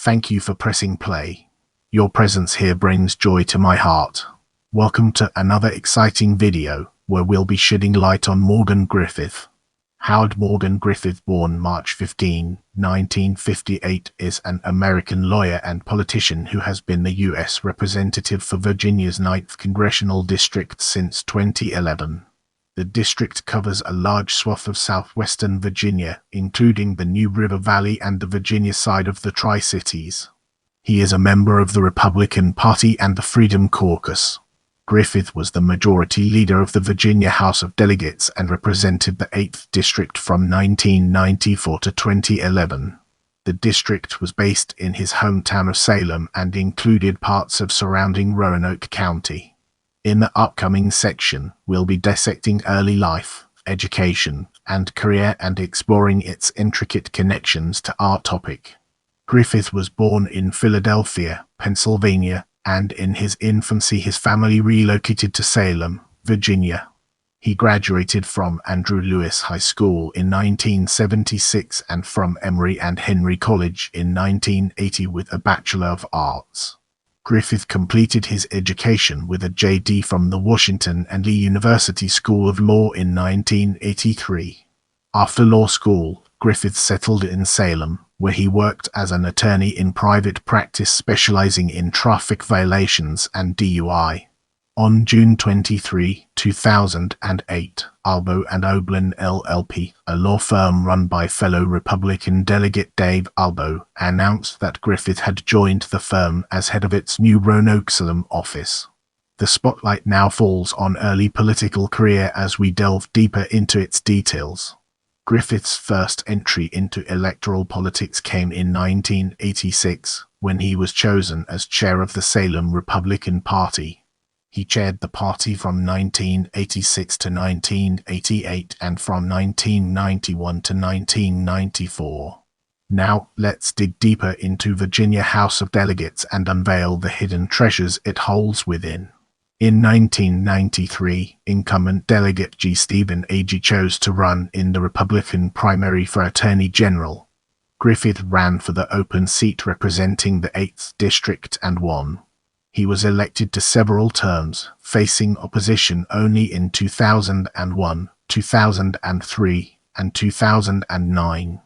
Thank you for pressing play. Your presence here brings joy to my heart. Welcome to another exciting video, where we'll be shedding light on Morgan Griffith. Howard Morgan Griffith, born March 15, 1958, is an American lawyer and politician who has been the U.S. Representative for Virginia's 9th Congressional District since 2011. The district covers a large swath of southwestern Virginia, including the New River Valley and the Virginia side of the Tri-Cities. He is a member of the Republican Party and the Freedom Caucus. Griffith was the majority leader of the Virginia House of Delegates and represented the 8th District from 1994 to 2011. The district was based in his hometown of Salem and included parts of surrounding Roanoke County. In the upcoming section, we'll be dissecting early life, education, and career and exploring its intricate connections to our topic. Griffith was born in Philadelphia, Pennsylvania, and in his infancy his family relocated to Salem, Virginia. He graduated from Andrew Lewis High School in 1976 and from Emory and Henry College in 1980 with a Bachelor of Arts. Griffith completed his education with a JD from the Washington and Lee University School of Law in 1983. After law school, Griffith settled in Salem, where he worked as an attorney in private practice specializing in traffic violations and DUI. On June 23, 2008, Albo & Oblin LLP, a law firm run by fellow Republican delegate Dave Albo, announced that Griffith had joined the firm as head of its new Roanoke Salem office. The spotlight now falls on early political career as we delve deeper into its details. Griffith's first entry into electoral politics came in 1986, when he was chosen as chair of the Salem Republican Party. He chaired the party from 1986 to 1988 and from 1991 to 1994. Now, let's dig deeper into Virginia House of Delegates and unveil the hidden treasures it holds within. In 1993, incumbent Delegate G. Stephen Agee chose to run in the Republican primary for Attorney General. Griffith ran for the open seat representing the 8th District and won. He was elected to several terms, facing opposition only in 2001, 2003, and 2009.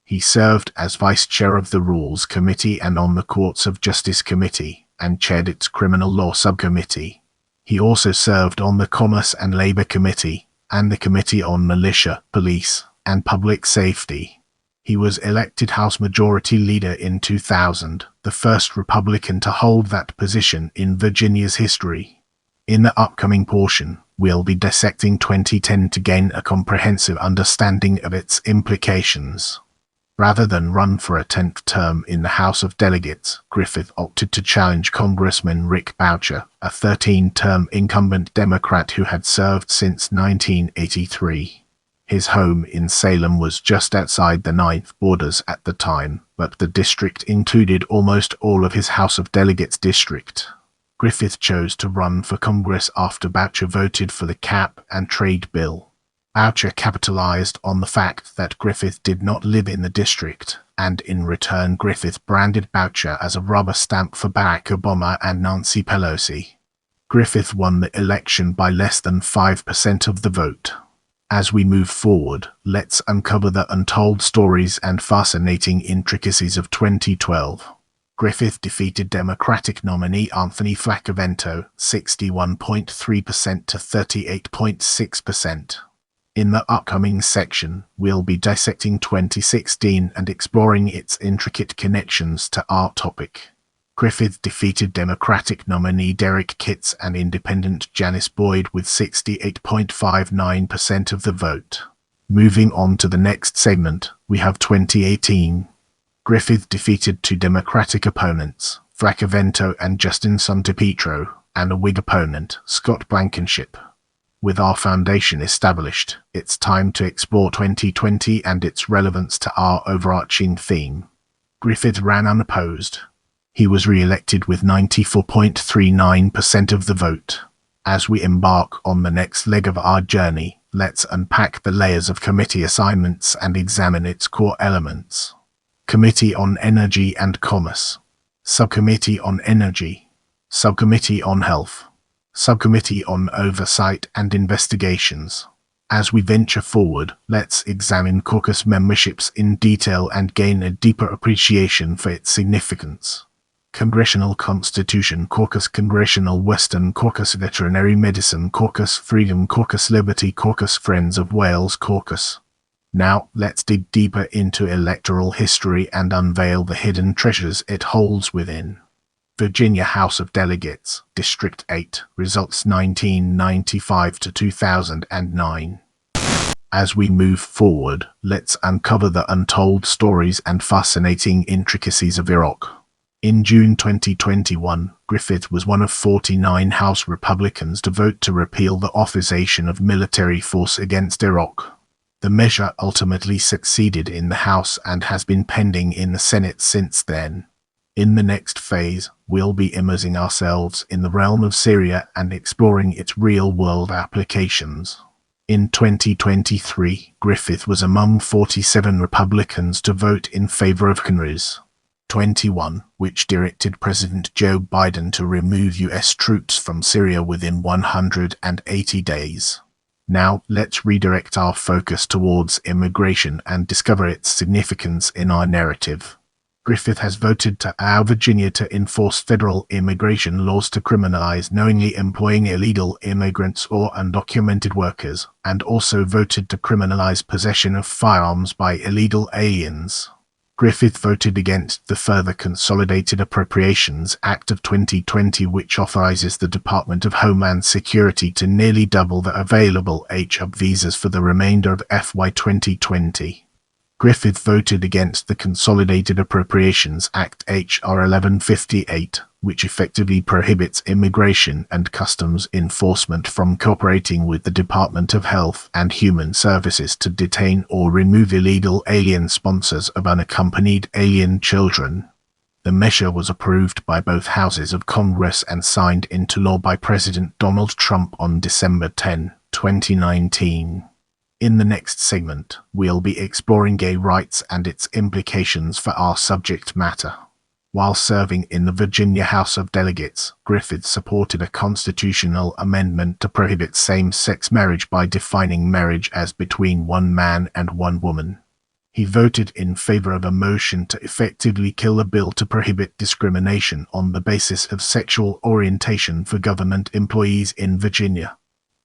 He served as Vice Chair of the Rules Committee and on the Courts of Justice Committee, and chaired its Criminal Law Subcommittee. He also served on the Commerce and Labor Committee, and the Committee on Militia, Police, and Public Safety. He was elected House Majority Leader in 2000, the first Republican to hold that position in Virginia's history. In the upcoming portion, we'll be dissecting 2010 to gain a comprehensive understanding of its implications. Rather than run for a 10th term in the House of Delegates, Griffith opted to challenge Congressman Rick Boucher, a 13-term incumbent Democrat who had served since 1983. His home in Salem was just outside the 9th borders at the time, but the district included almost all of his House of Delegates district. Griffith chose to run for Congress after Boucher voted for the Cap and Trade Bill. Boucher capitalized on the fact that Griffith did not live in the district, and in return Griffith branded Boucher as a rubber stamp for Barack Obama and Nancy Pelosi. Griffith won the election by less than 5% of the vote. As we move forward, let's uncover the untold stories and fascinating intricacies of 2012. Griffith defeated Democratic nominee Anthony Flaccavento, 61.3% to 38.6%. In the upcoming section, we'll be dissecting 2016 and exploring its intricate connections to our topic. Griffith defeated Democratic nominee Derek Kitts and Independent Janice Boyd with 68.59% of the vote. Moving on to the next segment, we have 2018. Griffith defeated two Democratic opponents, Flaccavento and Justin Santopietro, and a Whig opponent, Scott Blankenship. With our foundation established, it's time to explore 2020 and its relevance to our overarching theme. Griffith ran unopposed. He was re-elected with 94.39% of the vote. As we embark on the next leg of our journey, let's unpack the layers of committee assignments and examine its core elements. Committee on Energy and Commerce, Subcommittee on Energy, Subcommittee on Health, Subcommittee on Oversight and Investigations. As we venture forward, let's examine caucus memberships in detail and gain a deeper appreciation for its significance. Congressional Constitution Caucus, Congressional Western Caucus, Veterinary Medicine Caucus, Freedom Caucus, Liberty Caucus, Friends of Wales Caucus. Now, let's dig deeper into electoral history and unveil the hidden treasures it holds within. Virginia House of Delegates, District 8, results 1995 to 2009. As we move forward, let's uncover the untold stories and fascinating intricacies of Iraq. In June 2021, Griffith was one of 49 House Republicans to vote to repeal the authorization of military force against Iraq. The measure ultimately succeeded in the House and has been pending in the Senate since then. In the next phase, we'll be immersing ourselves in the realm of Syria and exploring its real-world applications. In 2023, Griffith was among 47 Republicans to vote in favor of Congress 21, which directed President Joe Biden to remove U.S. troops from Syria within 180 days. Now, let's redirect our focus towards immigration and discover its significance in our narrative. Griffith has voted to allow Virginia to enforce federal immigration laws to criminalize knowingly employing illegal immigrants or undocumented workers, and also voted to criminalize possession of firearms by illegal aliens. Griffith voted against the further Consolidated Appropriations Act of 2020, which authorizes the Department of Homeland Security to nearly double the available H-1B visas for the remainder of FY 2020. Griffith voted against the Consolidated Appropriations Act H.R. 1158, which effectively prohibits Immigration and Customs Enforcement from cooperating with the Department of Health and Human Services to detain or remove illegal alien sponsors of unaccompanied alien children. The measure was approved by both houses of Congress and signed into law by President Donald Trump on December 10, 2019. In the next segment, we'll be exploring gay rights and its implications for our subject matter. While serving in the Virginia House of Delegates, Griffith supported a constitutional amendment to prohibit same-sex marriage by defining marriage as between one man and one woman. He voted in favor of a motion to effectively kill a bill to prohibit discrimination on the basis of sexual orientation for government employees in Virginia.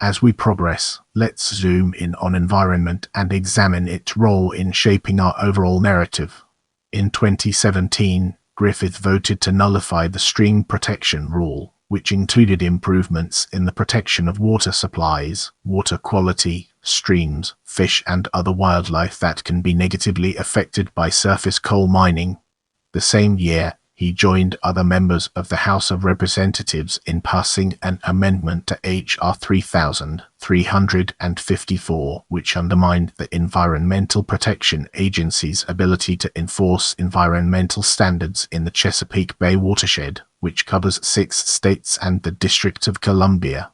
As we progress, let's zoom in on environment and examine its role in shaping our overall narrative. In 2017, Griffith voted to nullify the Stream Protection Rule, which included improvements in the protection of water supplies, water quality, streams, fish and other wildlife that can be negatively affected by surface coal mining. The same year, he joined other members of the House of Representatives in passing an amendment to H.R. 3354, which undermined the Environmental Protection Agency's ability to enforce environmental standards in the Chesapeake Bay watershed, which covers 6 states and the District of Columbia.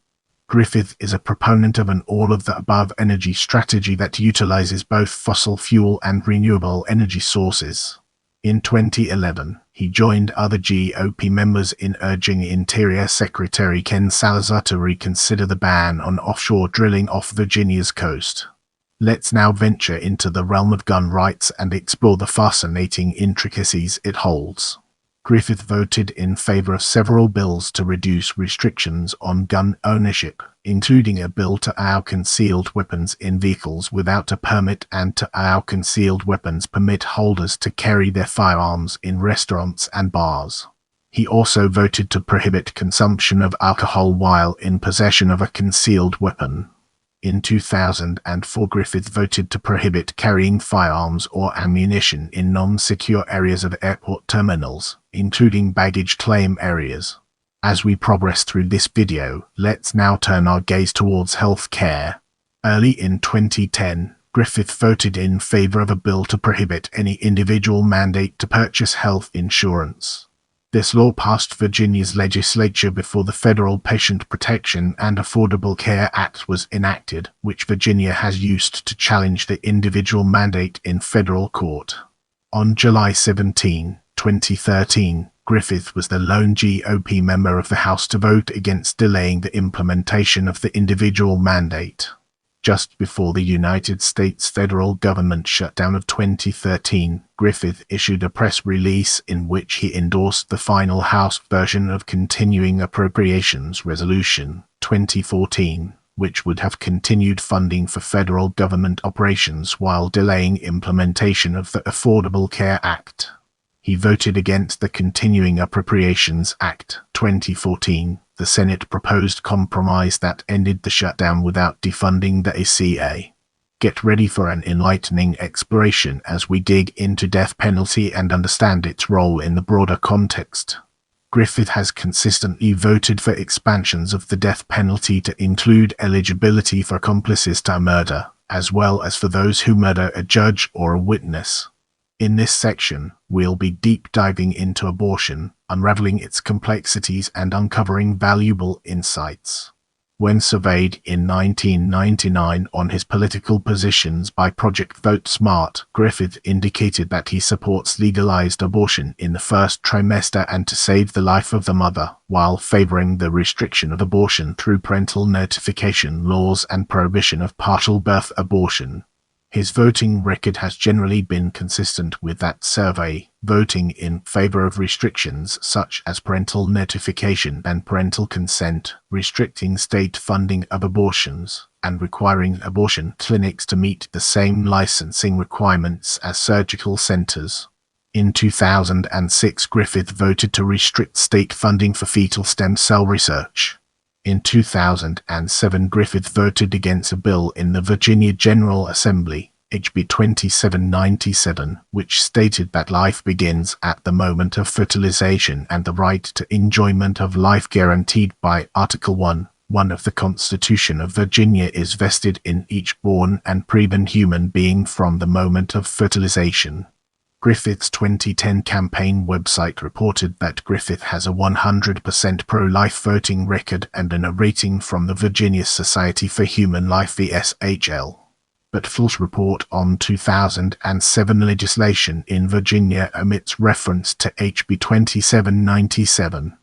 Griffith is a proponent of an all-of-the-above energy strategy that utilizes both fossil fuel and renewable energy sources. In 2011, he joined other GOP members in urging Interior Secretary Ken Salazar to reconsider the ban on offshore drilling off Virginia's coast. Let's now venture into the realm of gun rights and explore the fascinating intricacies it holds. Griffith voted in favor of several bills to reduce restrictions on gun ownership, including a bill to allow concealed weapons in vehicles without a permit and to allow concealed weapons permit holders to carry their firearms in restaurants and bars. He also voted to prohibit consumption of alcohol while in possession of a concealed weapon. In 2004, Griffith voted to prohibit carrying firearms or ammunition in non-secure areas of airport terminals, including baggage claim areas. As we progress through this video, let's now turn our gaze towards health care. Early in 2010, Griffith voted in favor of a bill to prohibit any individual mandate to purchase health insurance. This law passed Virginia's legislature before the Federal Patient Protection and Affordable Care Act was enacted, which Virginia has used to challenge the individual mandate in federal court. On July 17, 2013, Griffith was the lone GOP member of the House to vote against delaying the implementation of the individual mandate. Just before the United States federal government shutdown of 2013, Griffith issued a press release in which he endorsed the final House version of Continuing Appropriations Resolution 2014, which would have continued funding for federal government operations while delaying implementation of the Affordable Care Act. He voted against the Continuing Appropriations Act 2014, the Senate proposed compromise that ended the shutdown without defunding the ACA. Get ready for an enlightening exploration as we dig into death penalty and understand its role in the broader context. Griffith has consistently voted for expansions of the death penalty to include eligibility for accomplices to murder, as well as for those who murder a judge or a witness. In this section, we'll be deep diving into abortion, unraveling its complexities and uncovering valuable insights. When surveyed in 1999 on his political positions by Project Vote Smart, Griffith indicated that he supports legalized abortion in the first trimester and to save the life of the mother, while favoring the restriction of abortion through parental notification laws and prohibition of partial birth abortion. His voting record has generally been consistent with that survey, voting in favor of restrictions such as parental notification and parental consent, restricting state funding of abortions, and requiring abortion clinics to meet the same licensing requirements as surgical centers. In 2006, Griffith voted to restrict state funding for fetal stem cell research. In 2007, Griffith voted against a bill in the Virginia General Assembly, HB 2797, which stated that life begins at the moment of fertilization and the right to enjoyment of life guaranteed by Article 1 of the Constitution of Virginia is vested in each born and preborn human being from the moment of fertilization. Griffith's 2010 campaign website reported that Griffith has a 100% pro-life voting record and a rating from the Virginia Society for Human Life VSHL. But false report on 2007 legislation in Virginia omits reference to HB 2797.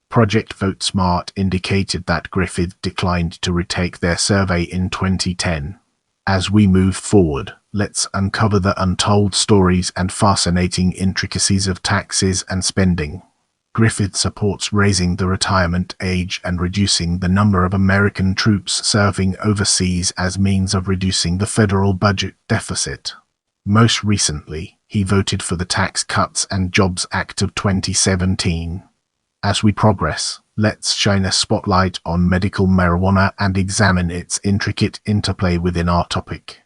Project Vote Smart indicated that Griffith declined to retake their survey in 2010. As we move forward, let's uncover the untold stories and fascinating intricacies of taxes and spending. Griffith supports raising the retirement age and reducing the number of American troops serving overseas as means of reducing the federal budget deficit. Most recently, he voted for the Tax Cuts and Jobs Act of 2017. As we progress, let's shine a spotlight on medical marijuana and examine its intricate interplay within our topic.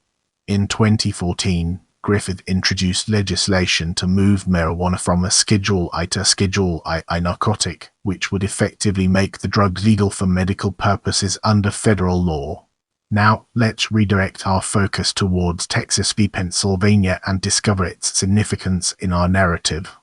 In 2014, Griffith introduced legislation to move marijuana from a Schedule I to Schedule I narcotic, which would effectively make the drug legal for medical purposes under federal law. Now, let's redirect our focus towards Texas v. Pennsylvania and discover its significance in our narrative.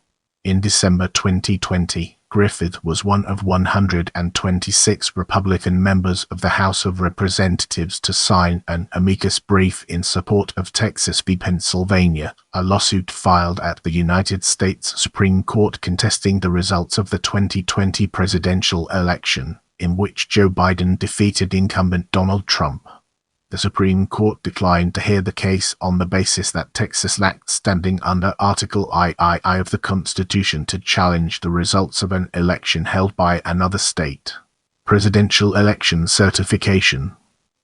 In December 2020, Griffith was one of 126 Republican members of the House of Representatives to sign an amicus brief in support of Texas v. Pennsylvania, a lawsuit filed at the United States Supreme Court contesting the results of the 2020 presidential election, in which Joe Biden defeated incumbent Donald Trump. The Supreme Court declined to hear the case on the basis that Texas lacked standing under Article III of the Constitution to challenge the results of an election held by another state. Presidential election certification.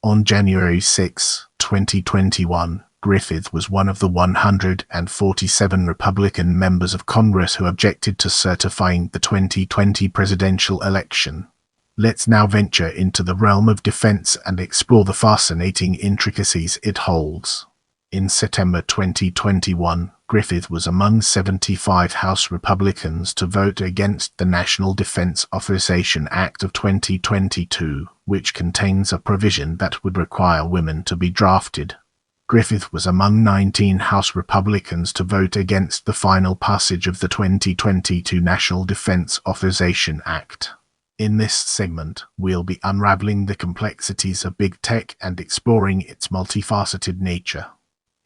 On January 6, 2021, Griffith was one of the 147 Republican members of Congress who objected to certifying the 2020 presidential election. Let's now venture into the realm of defense and explore the fascinating intricacies it holds. In September 2021, Griffith was among 75 House Republicans to vote against the National Defense Authorization Act of 2022, which contains a provision that would require women to be drafted. Griffith was among 19 House Republicans to vote against the final passage of the 2022 National Defense Authorization Act. In this segment, we'll be unraveling the complexities of big tech and exploring its multifaceted nature.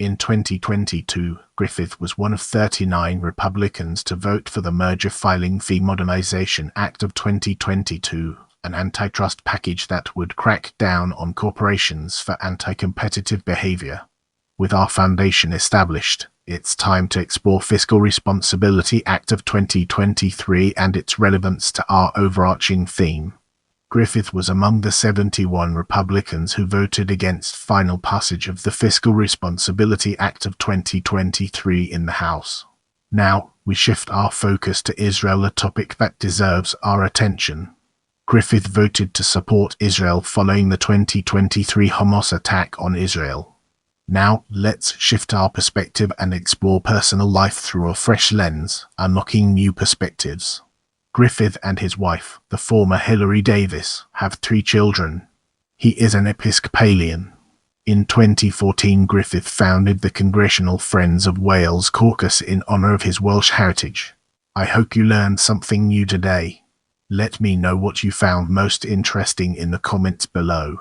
In 2022, Griffith was one of 39 Republicans to vote for the Merger Filing Fee Modernization Act of 2022, an antitrust package that would crack down on corporations for anti-competitive behavior. With our foundation established, it's time to explore Fiscal Responsibility Act of 2023 and its relevance to our overarching theme. Griffith was among the 71 Republicans who voted against final passage of the Fiscal Responsibility Act of 2023 in the House. Now, we shift our focus to Israel, a topic that deserves our attention. Griffith voted to support Israel following the 2023 Hamas attack on Israel. Now, let's shift our perspective and explore personal life through a fresh lens, unlocking new perspectives. Griffith and his wife, the former Hillary Davis, have 3 children. He is an Episcopalian. In 2014, Griffith founded the Congressional Friends of Wales Caucus in honor of his Welsh heritage. I hope you learned something new today. Let me know what you found most interesting in the comments below.